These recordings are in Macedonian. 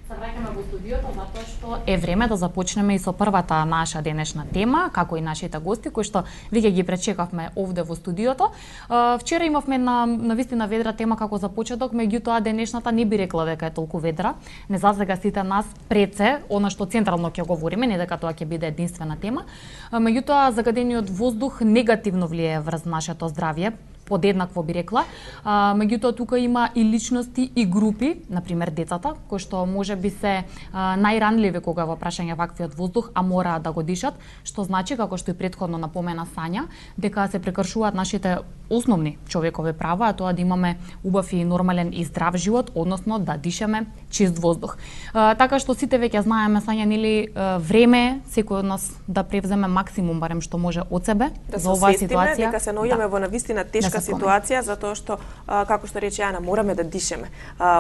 Се враќаме во студиото затоа што е време да започнеме и со првата наша денешна тема, како и нашите гости кои што веќе ги пречекавме овде во студиото. Вчера имавме на вистина ведра тема како за почеток, меѓутоа денешната не би рекла дека е толку ведра. Не засега сите нас пред се, она што централно ќе говориме, не дека тоа ќе биде единствена тема. Меѓутоа загадениот воздух негативно влијае врз нашето здравје, подеднакво би рекла. Меѓутоа тука има и личности и групи, на пример децата, кои што може би се најранливи кога во прашање ваквиот воздух, а мораат да го дишат, што значи како што и претходно напомена Сања, дека се прекршуваат нашите основни човекови права, а тоа да имаме убав и нормален и здрав живот, односно да дишаме чист воздух. Така што сите веќе знаеме, Сања, нели време е секој од нас да превземе максимум барем што може од себе за оваа ситуација. Дека се наоѓаме во навистина тешка ситуација, затоа што, како што рече Јана, мораме да дишеме.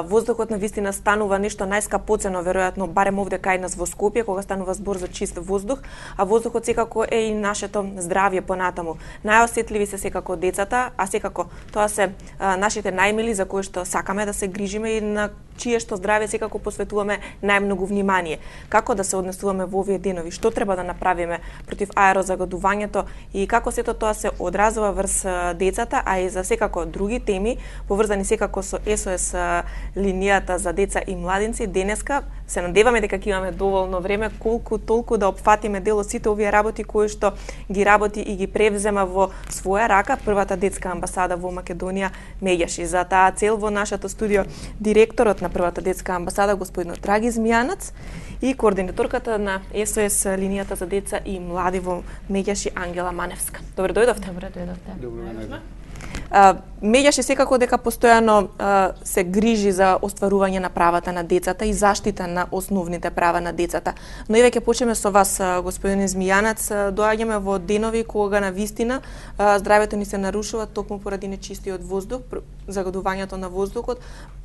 Воздухот навистина станува нешто најскапоцено, веројатно, барем овде кај нас во Скопје, кога станува збор за чист воздух, а воздухот секако е и нашето здравје понатаму. Најосетливи се секако децата, а секако тоа се нашите најмили за кои што сакаме да се грижиме и на чие што здравје секако посветуваме најмногу внимание. Како да се однесуваме во овие денови, што треба да направиме против аерозагадувањето и како сето тоа се одразува врз децата, а и за секако други теми, поврзани секако со СОС линијата за деца и младинци. Денеска се надеваме дека ќе имаме доволно време, колку толку да опфатиме дел од сите овие работи кои што ги работи и ги превзема во своја рака првата детска амбасада во Македонија Меѓаши. За таа цел во нашето студио директорот на првата детска амбасада господин Драги Змијанац и координаторката на СОС линијата за деца и млади во Меѓаши Ангела Маневска. Добре дојдовте. Добре дојдовте. Добре. Меѓаши секако дека постојано се грижи за остварување на правата на децата и заштита на основните права на децата. Но и веќе почнеме со вас, господин Змијанац, доаѓаме во денови кога на вистина здравјето ни се нарушува токму поради нечистиот воздух, загадувањето на воздухот,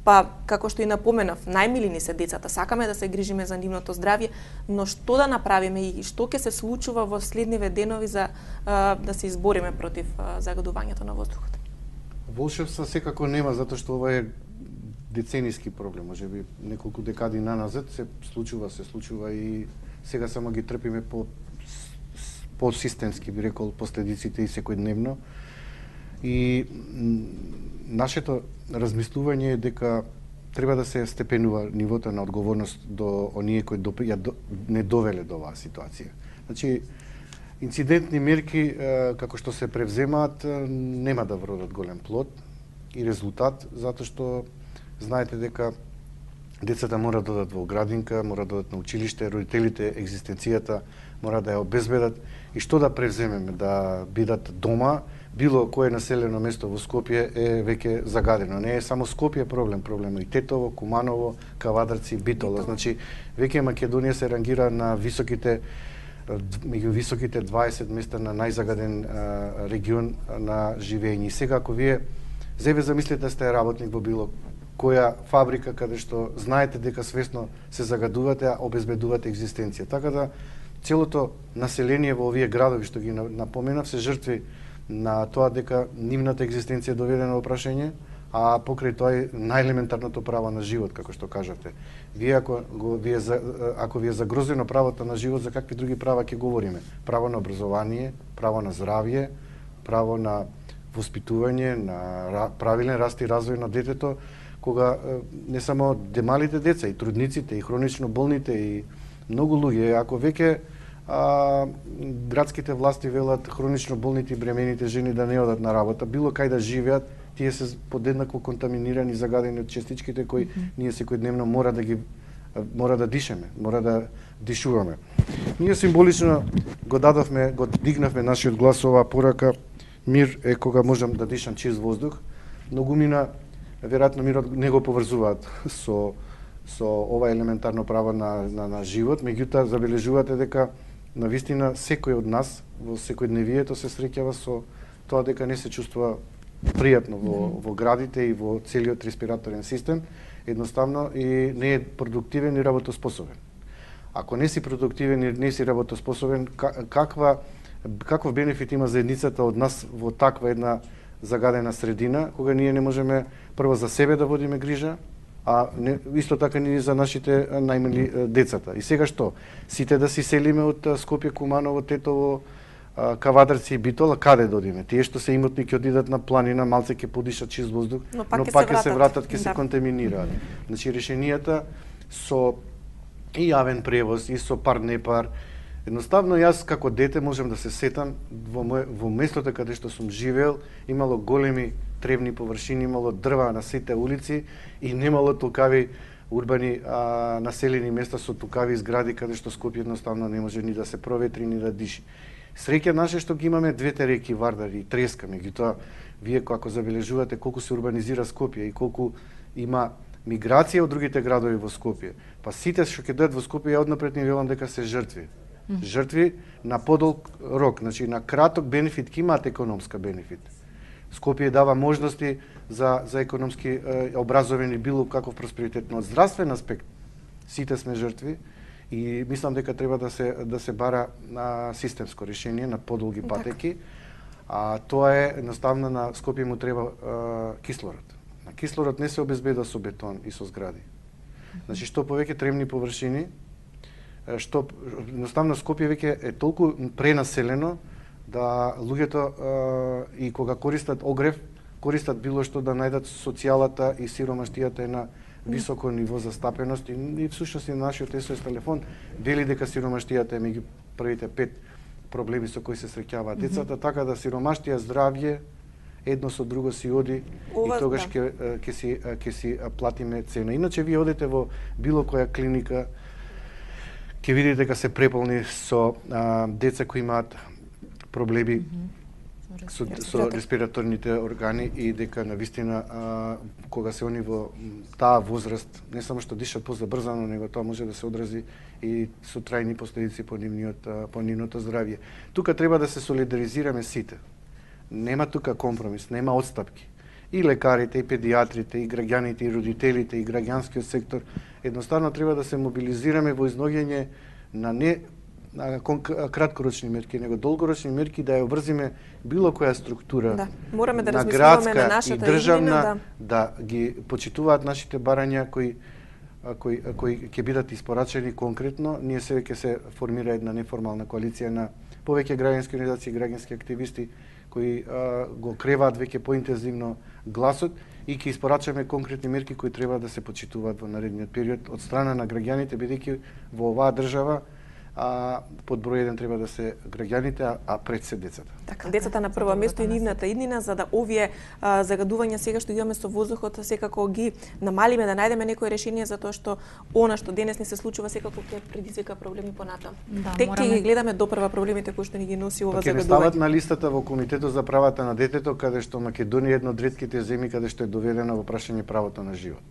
па како што и напоменав, најмили ни се децата, сакаме да се грижиме за нивното здравје, но што да направиме и што ќе се случува во следниве денови за да се избориме против загадувањето на воздухот? Волшебство секако нема, затоа што ова е деценијски проблем, можеби неколку декади наназад се случува и сега само ги трпиме по системски, би рекол, последиците и секојдневно. И нашето размислување е дека треба да се степенува нивото на одговорност до оние кои не довеле до оваа ситуација. Значи, инцидентни мерки, како што се превземаат, нема да вродат голем плод и резултат, затоа што знаете дека децата мора да одат во градинка, мора да одат на училиште, родителите екзистенцијата мора да ја обезбедат и што да превземеме, да бидат дома, било кое населено место во Скопје е веќе загадено. Не е само Скопје проблем е и Тетово, Куманово, Кавадарци, Битола. Значи, веќе Македонија се рангира на меѓу високите 20 места на најзагаден регион на живење. И сега, ако вие замислите да сте работник во било која фабрика каде што знаете дека свесно се загадувате, а обезбедувате екзистенција. Така да целото население во овие градови што ги напоменав се жртви на тоа дека нивната екзистенција е доведена во прашање, а покрај тоа е најелементарното право на живот, како што кажате. Ако ви е загрозено правото на живот, за какви други права ќе говориме? Право на образование, право на здравје, право на воспитување, на правилен раст и развој на детето, кога не само демалите деца, и трудниците, и хронично болните, и многу луѓе, ако веќе градските власти велат хронично болните и бремените жени да не одат на работа, било кај да живеат, тие се подеднакво контаминирани и загадени од частичките кои ние секојдневно мора да дишеме, мора да дишуваме. Ние символично го дигнавме нашиот глас со оваа порака. Мир е кога можам да дишам чист воздух. Многумина веројатно мирот не го поврзуваат со ова елементарно право на живот, меѓутоа забележувате дека навистина секој од нас во секојдневието се среќава со тоа дека не се чувствува пријатно во градите и во целиот респираторен систем, едноставно и не е продуктивен и работоспособен. Ако не си продуктивен и не си работоспособен, каков бенефит има заедницата од нас во таква една загадена средина, кога ние не можеме прво за себе да водиме грижа, а исто така ни за нашите најмали децата. И сега што? Сите да си селиме од Скопје, Куманово, Тетово, Кавадарци и Битола, каде да одиме? Тие што се имотни ќе одидат на планина, малце ќе подишат чист воздух, но пак ќе се вратат, ќе се контаминираат. Значи решенијата со и јавен превоз, и со пар не пар. Едноставно јас како дете можам да се сетам во местото каде што сум живеел, имало големи тревни површини, имало дрва на сите улици и немало толкави урбани населени места со толкави згради каде што Скопје едноставно не може ни да се проветри ни да диши. Среќа наше што ги имаме двете реки Вардар и Треска, меѓутоа вие ако забележувате колку се урбанизира Скопје и колку има миграција од другите градови во Скопје, па сите што ќе дојдат во Скопје ја однапред ни велам дека се жртви. Жртви на подолг рок, значи на краток бенефит ќе имаат економска бенефит. Скопје дава можности за економски образовани било каков просперитет, но од здравствен аспект сите сме жртви и мислам дека треба да се бара системско решение на подолги патеки. А тоа е едноставно на Скопје му треба кислород. На кислород не се обезбедува со бетон и со згради. Значи што повеќе тремни површини, што едноставно Скопје веќе е толку пренаселено да луѓето и кога користат огрев, користат било што да најдат социјалата и сиромаштијата е на високо ниво застапеност и всушност и нашиот СОС телефон вели дека сиромаштијата е меѓу првите 5 проблеми со кои се среќаваат децата, така да сиромаштија, здравје едно со друго си оди и тогаш ќе си платиме цена. Иначе вие одите во било која клиника, ќе видите дека се преполни со деца кои имаат проблеми со респираторните органи и дека навистина кога се они во таа возраст не само што дишат позабрзано, него тоа може да се одрази и со трајни последици по нивното здравје. Тука треба да се солидаризираме сите. Нема тука компромис, нема отстапки. И лекарите, и педиатрите, и граѓаните, и родителите, и граѓанскиот сектор едноставно треба да се мобилизираме во изноѓање на не краткорочни мерки, него долгорочни мерки да ја обврзиме било која структура мораме да на градска и државна да ги почитуваат нашите барања кои ќе бидат испорачени конкретно. Ние сега ќе се формира една неформална коалиција на повеќе граѓански организации и граѓански активисти кои го креваат веќе поинтензивно гласот и ќе испорачаме конкретни мерки кои треба да се почитуваат во наредниот период од страна на граѓаните, бидејќи во оваа држава под број 1 треба да се граѓаните, а пред се децата. Така, децата на прво место и нивната иднина, за да овие загадувања сега што имаме со воздухот секако ги намалиме, да најдеме некој решение, затоа што она што денес ни се случува секако ќе предизвика проблеми понатаму. Тек ќе ги гледаме допрва проблемите кои што ни ги носи ова загадување. Ќе стават на листата во Комитетот за правата на детето, каде што Македонија е една од ретките земји каде што е доведена во прашање правото на живот.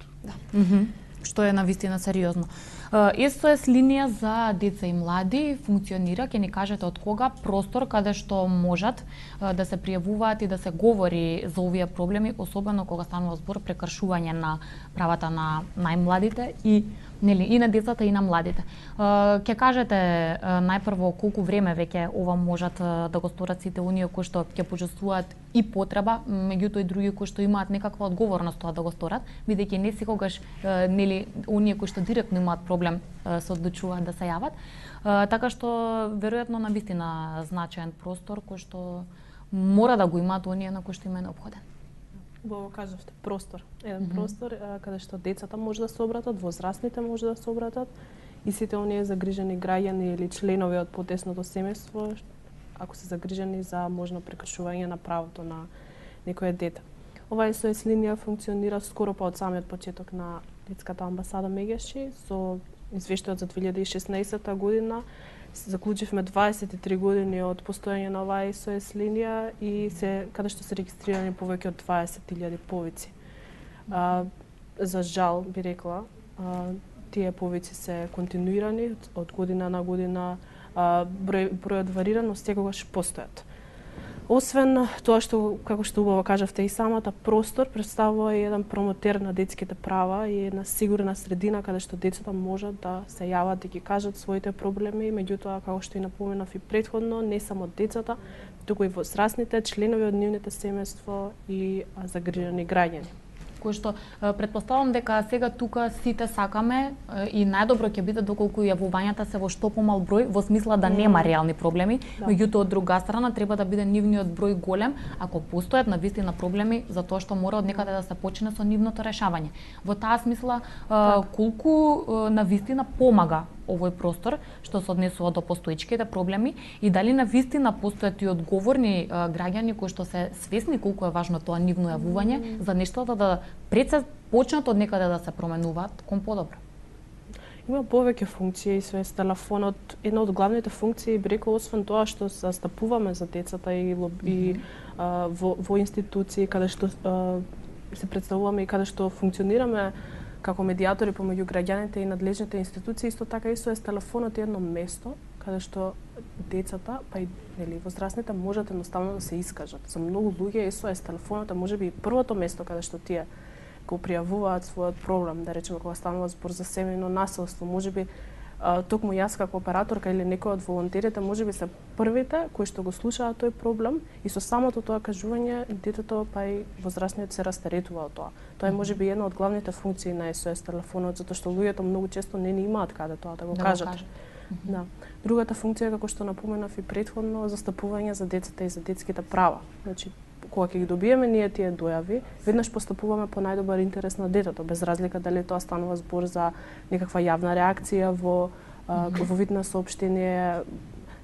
Што е навистина сериозно. СОС линија за деца и млади функционира, ќе ни кажете од кога, простор каде што можат да се пријавуваат и да се говори за овие проблеми, особено кога станува збор прекршување на правата на најмладите и на децата и на младите. Ќе кажете најпрво колку време веќе ова можат да го сторат сите оние кои што ќе почувствуваат и потреба, меѓутоа и други кои што имаат некаква одговорност тоа да го сторат, бидејќи не секогаш оние кои што директно имаат проблем се одлучуваат да се јават. Така што веројатно навистина значаен простор кој што мора да го имаат оние на кои што им е неопходен. Убаво кажавте, простор. Еден простор каде што децата може да се обратат, возрастните може да се обратат и сите оние загрижени граѓани или членови од потесното семејство, ако се загрижени за можно прекршување на правото на некое дете. Оваа СОС линија функционира скоро па од самиот почеток на детската амбасада Мегешчи со извештајот за 2016 година. Заклучивме 23 години од постојање на оваа СОС линија и каде што се регистрирани повеќе од 20.000 повици. За жал, би рекла, тие повици се континуирани од година на година, бројот варира, но секогаш постојат. Освен тоа што, како што убаво кажавте и самата, простор представува и еден промотер на детските права и една сигурна средина каде што децата можат да се јават да ги кажат своите проблеми, меѓутоа како што и напоменав и претходно, не само децата, туку и возрастните, членови од нивните семејство и загрижени граѓани. кој што претпоставувам дека сега тука сите сакаме и најдобро ќе биде доколку јавувањата се во што помал број, во смисла да нема реални проблеми, меѓутоа од друга страна треба да биде нивниот број голем ако постојат навистина проблеми, затоа што мора од некаде да се почне со нивното решавање. Во таа смисла колку навистина помага овој простор што се однесува до постоечките проблеми и дали навистина постојат и одговорни граѓани кои што се свесни колку е важно тоа нивно јавување за нештата да пред се почнат од некаде да се променуваат кон подобро. Има повеќе функции, све телефонот. Една од главните функции би рекол освен тоа што застапуваме за децата и во институции каде што се представуваме и каде што функционираме како медиатори помеѓу граѓаните и надлежните институции, исто така исто е телефонот едно место каде што децата, па и возрастните можат едноставно да се искажат. За многу луѓе СОС телефонот е можеби првото место каде што тие го пријавуваат својот проблем, да речеме кога станува збор за семејно насилство, можеби токму јас како операторка или некој од волонтерите можеби се првите кои што го слушаат тој проблем и со самото тоа кажување детето па и возрастниот се растеретува од тоа. Тоа е можеби една од главните функции на СОС телефонот, затоа што луѓето многу често не имаат каде тоа да го кажат. Да. Другата функција како што напоменав и претходно, застапување за децата и за детските права. Значи кога ќе ги добиеме ние тие дојави, веднаш постапуваме по најдобар интерес на детето, без разлика дали тоа станува збор за некаква јавна реакција во вид на соопштение,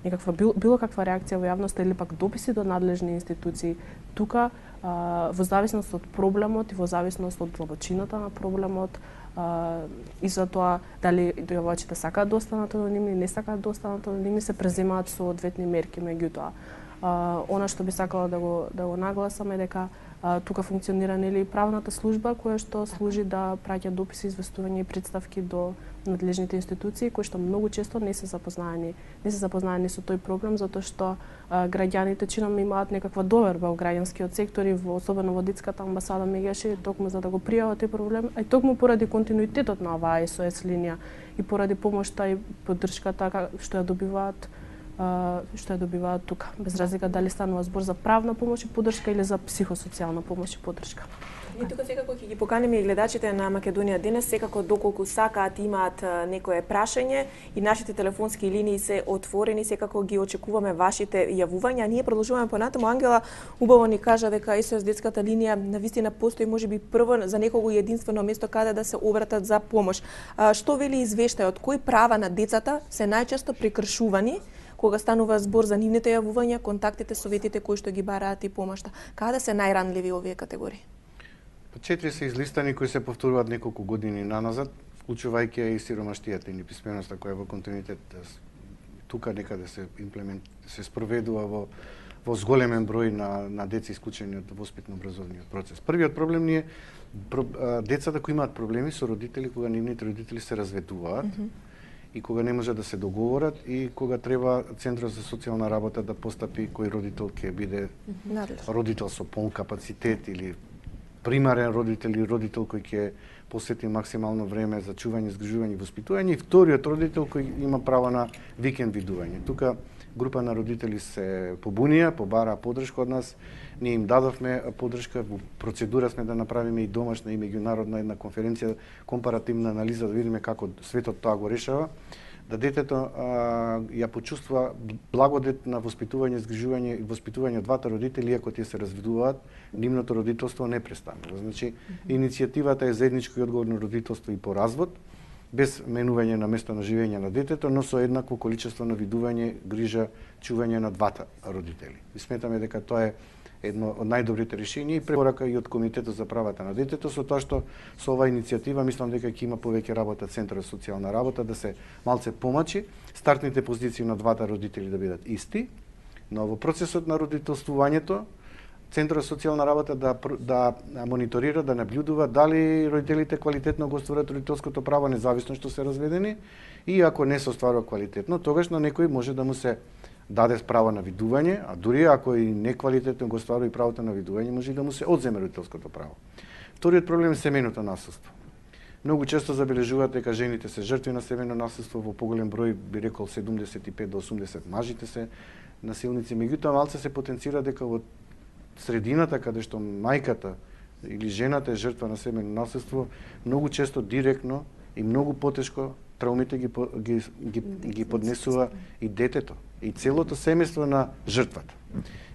некаква било каква реакција во јавноста или пак дописи до надлежни институции. Тука во зависност од проблемот и во зависност од длабочината на проблемот и за тоа дали дојавувачите сакаат да останат анонимни, не сакаат да останат анонимни, се преземаат соодветни мерки. Меѓутоа, она што би сакала да го нагласам е дека тука функционира нели правната служба која што служи да праќа дописи, известувања и представки до надлежните институции кои што многу често не се запознаени со тој проблем затоа што граѓаните чином имаат некаква доверба во граѓанскиот сектор и особено во детската амбасада меѓаше токму за да го пријават тој проблем, а и токму поради континуитетот на оваа СОС линија и поради помошта и поддршката што ја добиваат тука, без разлика дали станува збор за правна помош и поддршка или за психосоцијална помош и поддршка. И тука секако ќе ги поканеме и гледачите на Македонија денес, секако доколку сакаат имаат некое прашање и нашите телефонски линии се отворени, секако ги очекуваме вашите јавувања. Ние продолжуваме понатаму. Ангела убаво ни кажа дека СОС детската линија навистина постои можеби прво за некого единствено место каде да се обратат за помош. Што вели извештајот? Кои права на децата се најчесто прекршувани кога станува збор за нивните јавувања, контактите, советите кои што ги бараат и помошта? Каде се најранливи овие категории? 4 се излистани кои се повторуваат неколку години наназад, вклучувајќи и сиромаштијата и неписменоста која во континуитет тука некаде се спроведува во зголемен број на деца исклучени од воспитно-образовниот процес. Првиот проблем ни е децата кои имаат проблеми со родители кога нивните родители се разведуваат и кога не можат да се договорат и кога треба Центарот за социјална работа да постапи кој родител ќе биде родител со полн капацитет или примарен родител или родител кој ќе посвети максимално време за чување, згрижување и воспитување, и вториот родител кој има право на викенд видување. Тука група на родители се побунија, побараа поддршка од нас. Ние им дадовме поддршка, во процедура сме да направиме и домашна и меѓународна една конференција, компаративна анализа да видиме како светот тоа го решава, да детето ја почувствува благодет на воспитување, згрижување и воспитување од двата родители, иако тие се разведуваат, нивното родителство не престанува. Значи, иницијативата е заедничко и одговорно родителство и по развод, без менување на место на живење на детето, но со еднакво количество на видување, грижа, чување на двата родители. И сметаме дека тоа е едно од најдобрите решенија и препорака и од Комитетот за правата на детето, со тоа што со оваа иницијатива мислам дека ќе има повеќе работа Центарот за социјална работа да се малце помачи, стартните позиции на двата родители да бидат исти, но во процесот на родителствувањето Центарот за социјална работа да мониторира, да наблюдува дали родителите квалитетно го остваруваат родителското право независно што се разведени и ако не се остварува квалитетно, тогаш на некој може да му се даде право на видување, а дури ако и неквалитетно го остварува и правото на видување, може и да му се одземе родителското право. Вториот проблем е семејното насилство. Многу често забележуваат дека жените се жртви на семејно насилство, во поголем број би рекол 75 до 80 мажите се насилници, меѓутоа малце се потенцира дека во средината каде што мајката или жената е жртва на семејно насилство, многу често директно и многу потешко траумите ги поднесува и детето, и целото семејство на жртвата.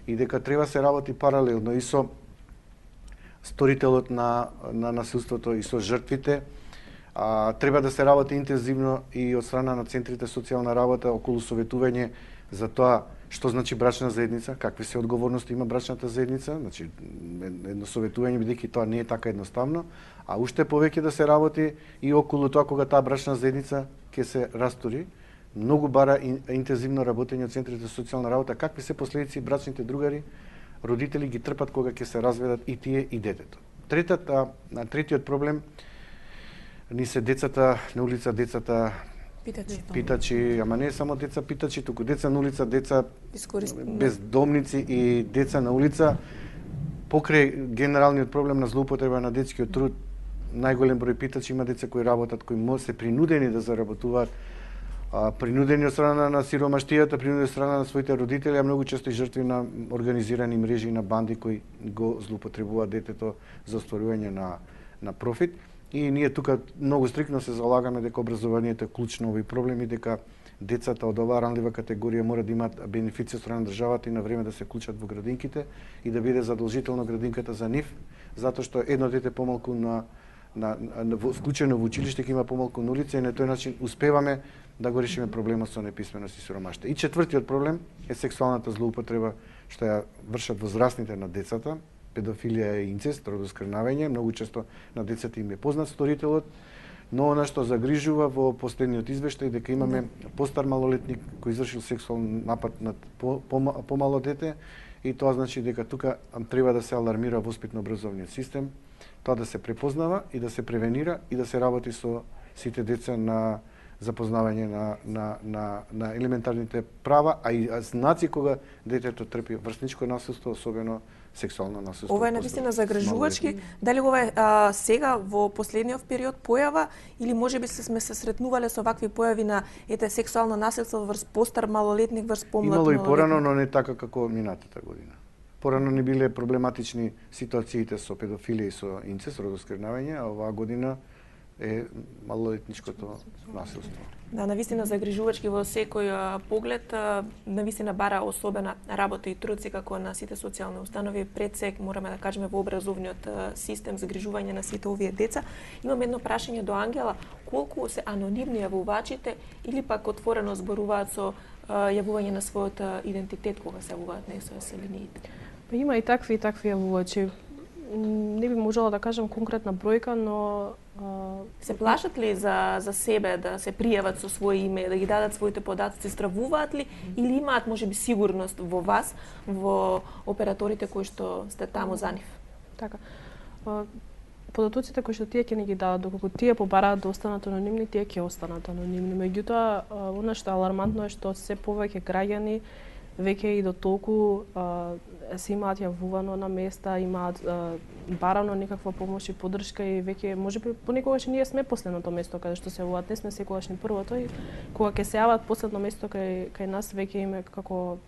И дека треба се работи паралелно и со сторителот на насилството и со жртвите. Треба да се работи интензивно и од страна на центрите социјална работа околу советување за тоа што значи брачна заедница, какви се одговорности има брачната заедница, значи едно советување бидејќи тоа не е така едноставно, а уште повеќе да се работи и околу тоа кога таа брачна заедница ќе се растури. Многу бара интензивно работење од центрите социјална работа, какви се последици брачните другари, родители ги трпат кога ќе се разведат и тие и детето. Третиот проблем ни се децата на улица, децата питачи, ама не само деца питачи, туку деца на улица, деца бездомници и деца на улица. Покрај генералниот проблем на злоупотреба на детскиот труд, најголем број питачи има деца кои работат, кои се принудени да заработуваат, принудени од страна на сиромаштијата, принудени од страна на своите родители, а многу често и жртви на организирани мрежи на банди кои го злоупотребуваат детето за остварување на профит. И ние тука многу стрикно се залагаме дека образованието е клуч на овој проблем и дека децата од оваа ранлива категорија мора да имаат бенефици од страна на државата и на време да се клучат во градинките и да биде задолжително градинката за нив, затоа што едно дете помалку вклучено во училиште ќе има помалку на улица и на тој начин успеваме да го решиме проблемот со неписменост и сиромаштво. И четвртиот проблем е сексуалната злоупотреба што ја вршат возрастните на децата. Педофилија и инцест, родоскрнавање, многу често на децата им е познат сторителот, но она што загрижува во последниот извештај дека имаме постар малолетник кој извршил сексуален напад над помало дете и тоа значи дека тука треба да се алармира воспитно-образовниот систем, тоа да се препознава и да се превенира и да се работи со сите деца на запознавање на елементарните права, а и знаци кога детето трпи врсничко насилство, особено сексуално насилство. Ова е навистина загрижувачки. Дали ова е сега во последниот период појава или можеби сме се сретнувале со вакви појави на сексуално насилство врз постар малолетник, врз помлад малолетник? Имало и порано, но не така како минатата година. Порано не биле проблематични ситуациите со педофилија и со инцест, родоскрнавање, а оваа година е малолетничкото насилство. Да, навистина загрижувачки во секој поглед, навистина бара особена работа и труд како на сите социјални установи, пред се мораме да кажеме во образовниот систем загрижување на сите овие деца. Имам едно прашање до Ангела, колку се анонимни јавувачите или пак отворено зборуваат со јавување на својот идентитет кога се јавуваат на СОС линиите? Па има и такви јавувачи. Не би можела да кажам конкретна бројка, но се плашат ли за себе да се пријават со своје име, да ги дадат своите податоци, стравуваат ли или имаат можеби сигурност во вас, во операторите кои што сте таму за нив? Така. Податоците кои што тие ќе не ги дадат, доколку тие побараат да останат анонимни, тие ќе останат анонимни. Меѓутоа, она што е алармантно е што се повеќе граѓани веќе и до толку се имаат јавувано на места, имаат барано некаква помош и поддршка и веќе можеби понекогаш ние сме последното место каде што се јавуваат, не сме секогаш ни првото и кога ќе се јават последно место кај нас веќе име како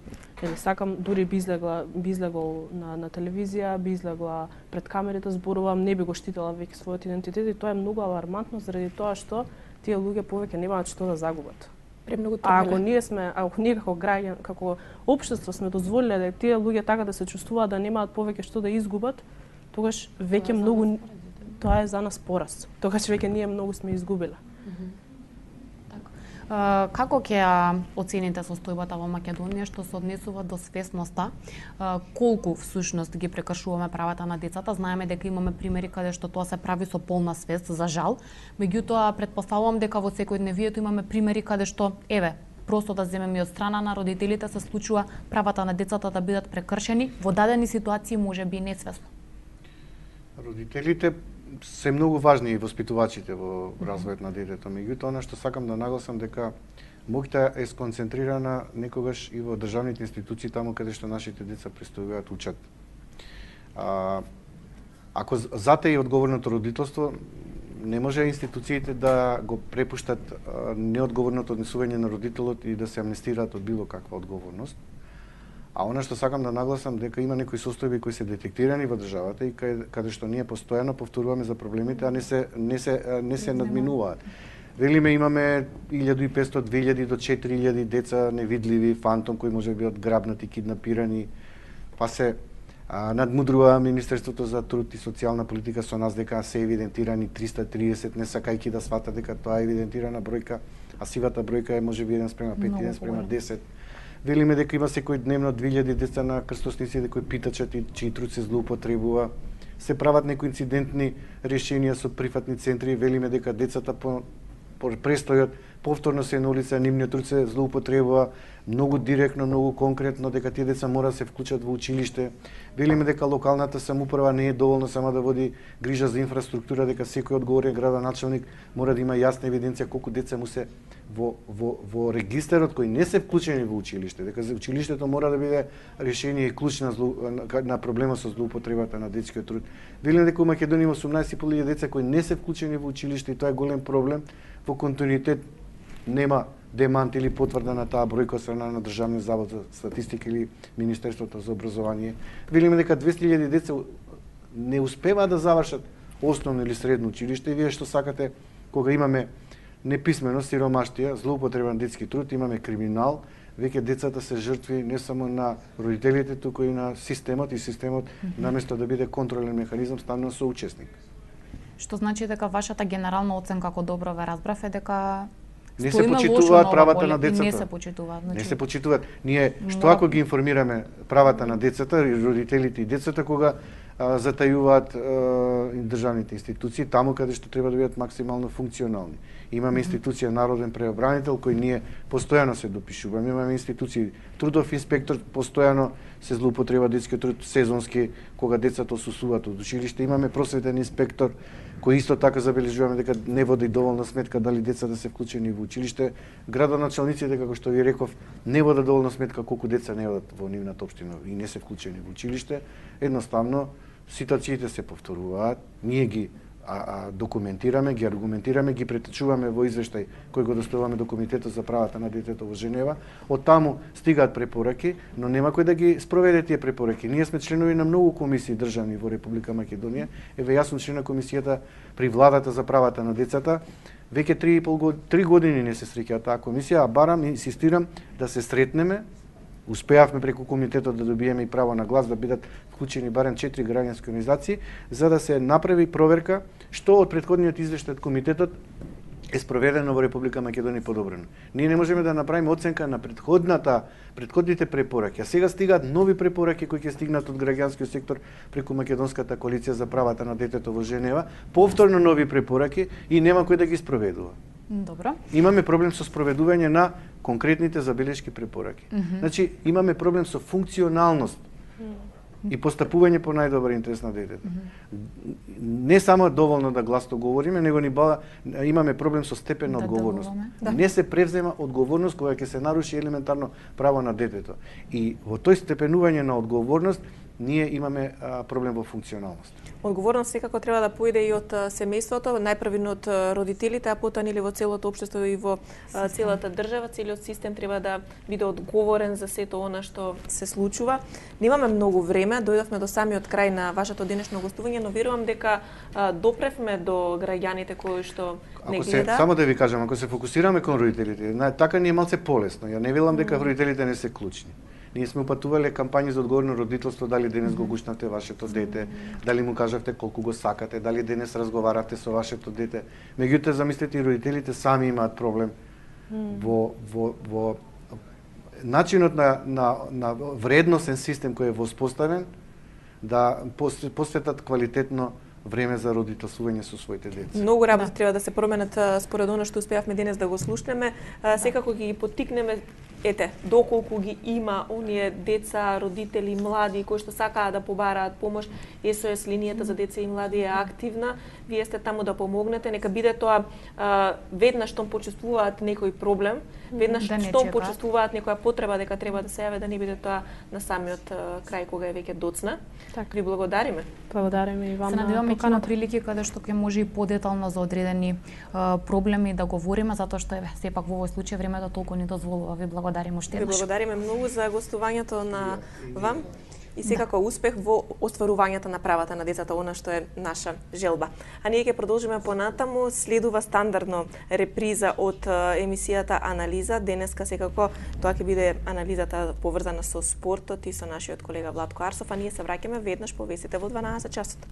сакам дури би излегол на телевизија, би излегла пред камерите, зборувам, не би го штитела веќе својот идентитет и тоа е многу алармантно заради тоа што тие луѓе повеќе немаат што да загубат. Ако ние како граѓани, како општество сме дозволиле да тие луѓе така да се чувствуваат да немаат повеќе што да изгубат, тогаш веќе многу тоа е за нас пораз. Тогаш веќе ние многу сме изгубиле. Како ќе оцените состојбата во Македонија што се однесува до свесноста, колку всушност ги прекршуваме правата на децата? Знаеме дека имаме примери каде што тоа се прави со полна свест, за жал. Меѓутоа, претпоставувам дека во секојдневието имаме примери каде што, просто да земеме од страна на родителите се случува правата на децата да бидат прекршени во дадени ситуации можеби несвесно. Родителите се многу важни и воспитувачите во развојот на детето. Меѓутоа, она што сакам да нагласам дека моќта е сконцентрирана некогаш и во државните институции таму каде што нашите деца престојуваат учат. Ако затаи одговорното родителство, не може институциите да го препуштат неодговорното однесување на родителот и да се амнестираат од било каква одговорност. А она што сакам да нагласам дека има некои состојби кои се детектирани во државата и каде што ние постојано повторуваме за проблемите, а не се надминуваат. Велиме имаме 1500, 2000 до 4000 деца невидливи, фантом кои може да бидат грабнати, киднапирани, па се надмудрува Министерството за труд и социјална политика со нас дека се евидентирани 330, не сакајќи да свата дека тоа е евидентирана бројка, а сивата бројка е можеби 1:5, 1:10. Велиме дека има секој дневно 2000 деца на крстосници кои питачат и чиј труд се злоупотребува. Се прават некои инцидентни решенија со прифатни центри, велиме дека децата по престојот повторно се на улица, нивниот труд се злоупотребува, многу директно, многу конкретно, дека тие деца мора да се вклучат во училиште. Велиме дека локалната самоуправа не е доволно само да води грижа за инфраструктура, дека секој одговорен градоначелник мора да има јасна евиденција колку деца му се во регистарот кои не се вклучени во училиште, дека за училиштето мора да биде решение и клуч на проблемот со злоупотребата на детскиот труд. Велиме дека во Македонија има 18.000 деца кои не се вклучени во училиште и тоа е голем проблем. Во континуитет нема демант или потврда на таа бројка од страна на Државниот завод за статистика или Министерството за образование. Велиме дека 200.000 деца не успеваат да завршат основно или средно училиште и вие што сакате кога имаме неписменост, сиромаштија, злоупотреба на детски труд, имаме криминал, веќе децата се жртви не само на родителите, туку и на системот и системот наместо да биде контролен механизам станува соучесник. Што значи дека вашата генерална оценка, ако добро ве разбрав, е дека не се почитуваат правата на децата. Не се почитуваат. Значи... Не се почитуваат. Ние што ако ги информираме правата на децата, родителите и децата кога затајуваат државните институции таму каде што треба да бидат максимално функционални. Имаме институција Народен преобранител кој ние постојано се допишуваме, имаме институции Трудов инспектор, постојано се злоупотреба детскиот труд сезонски кога децата осусуваат од училиште, имаме просветен инспектор кој исто така забележуваме дека не води доволна сметка дали децата се вклучени во училиште, градоначалниците како што ви реков не водат доволна сметка колку деца не одат во нивната општина и не се вклучени во училиште, едноставно ситуациите се повторуваат, ние ги документираме, ги аргументираме, ги претечуваме во извештај кој го доставуваме до Комитетот за правата на детето во Женева. Од таму стигаат препораки, но нема кој да ги спроведе тие препораки. Ние сме членови на многу комисии државни во Република Македонија. Еве јас сум член на комисијата при владата за правата на децата. Веќе 3 години не се среќа таа комисија, а барам и инсистирам да се сретнеме. Успеавме преку комитетот да добиеме и право на глас да бидат вклучени барем 4 граѓански организации за да се направи проверка што од претходниот извештај од комитетот е спроведено во Република Македонија подобрено. Ние не можеме да направиме оценка на претходните препораки, а сега стигаат нови препораки кои ќе стигнат од граѓанскиот сектор преку Македонската коалиција за правата на детето во Женева, повторно нови препораки и нема кој да ги спроведува. Добро. Имаме проблем со спроведување на конкретните забелешки препораки. Значи, имаме проблем со функционалност и постапување по најдобар интерес на детето. Не само доволно да гласно говориме, него имаме проблем со степен на одговорност. Не се превзема одговорност кога ќе се наруши елементарно право на детето. И во тој степенување на одговорност ние имаме проблем во функционалност. Одговорност секако треба да поиде и од семејството, најпрвично од родителите, а потоа нели во целото општество и во целата држава, целиот систем треба да биде одговорен за сето она што се случува. Немаме многу време, дојдовме до самиот крај на вашето денешно гостување, но верувам дека допревме до граѓаните кои што не гледаат. Само да ви кажам, ако се фокусираме кон родителите, така ни е малце полесно. Ја не велам дека родителите не се клучни. Ние сме упатувале кампањи за одговорно родителство, дали денес го гушнавте вашето дете, дали му кажавте колку го сакате, дали денес разговаравте со вашето дете. Меѓутоа, замислете, и родителите сами имаат проблем во начинот на вредносен систем кој е воспоставен да посветат квалитетно време за родителствување со своите деца. Многу работи треба да се променат според она што успеавме денес да го слушнеме. Секако ги поттикнеме, доколку ги има оние деца, родители, млади кои што сакаат да побараат помош, СОС линијата за деца и млади е активна. Вие сте таму да помогнете, нека биде тоа веднаш што почувствуваат некој проблем, веднаш што почувствуваат некоја потреба дека треба да се јаве, да не биде тоа на самиот крај кога е веќе доцна. Ви благодариме. Благодариме и вам. Се надеваме ќе има прилики каде што ќе може и подетално за одредени проблеми да говориме, затоа што сепак во овој случај времето толку не дозволува. Ви благодарам. благодарим уште Ви еднаш. благодариме многу за гостувањето на вам и секако успех во остварувањето на правата на децата, она што е наша желба. А ние ќе продолжиме понатаму, следува стандардно реприза од емисијата Анализа. Денеска секако тоа ќе биде анализата поврзана со спортот и со нашиот колега Владко Арсов, а ние се враќаме веднаш по вестите во 12 часот.